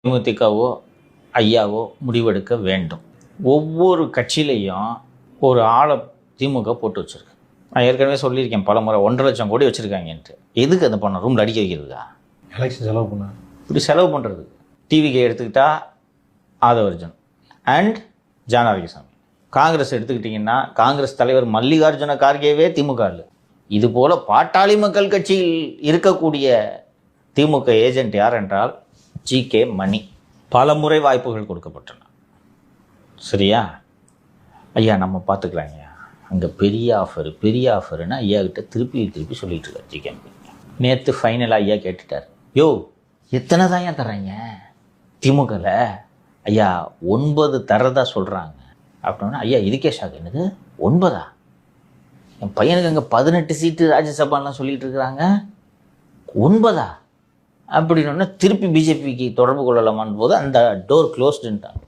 தேமுதிகவோ ஐயாவோ முடிவெடுக்க வேண்டும். ஒவ்வொரு கட்சியிலையும் ஒரு ஆளை திமுக போட்டு வச்சுருக்கு. நான் ஏற்கனவே சொல்லியிருக்கேன் பல முறை 1.5 லட்சம் கோடி வச்சுருக்காங்கன்ட்டு. எதுக்கு அதை பண்ண ரூமில் அடிக்க வைக்கிறதுக்கா? எலெக்ஷன் செலவு பண்ண இப்படி செலவு பண்ணுறது. டிவிக்கு எடுத்துக்கிட்டா ஆதவர்ஜன் அண்ட் ஜானாகிசாமி. காங்கிரஸ் எடுத்துக்கிட்டிங்கன்னா காங்கிரஸ் தலைவர் மல்லிகார்ஜுன கார்கேவே திமுக இல்லை. இதுபோல் பாட்டாளி மக்கள் கட்சியில் இருக்கக்கூடிய திமுக ஏஜென்ட் யார் என்றால் ஜி.கே. மணி. பல முறை வாய்ப்புகள் கொடுக்கப்பட்டன. சரியா? ஐயா நம்ம பார்த்துக்கலாங்க, அங்கே பெரிய ஆஃபருன்னு ஐயா கிட்ட திருப்பி சொல்லிட்டு இருக்கார் ஜி.கே. மணி. நேற்று ஃபைனலாக ஐயா கேட்டுட்டார், யோ எத்தனை தான் ஏன் தர்றீங்க திமுகவில்? ஐயா 9 தரதா சொல்கிறாங்க அப்படின்னா, ஐயா இதுக்கே ஷாக். என்னது 9? என் பையனுக்கு அங்கே 18 சீட்டு ராஜ்யசபாலாம் சொல்லிட்டு இருக்கிறாங்க, 9 அப்படின்னா திருப்பி பிஜேபிக்கு தொடர்பு கொள்ளலாமான் போது அந்த டோர் க்ளோஸ்டுன்ட்டாங்க.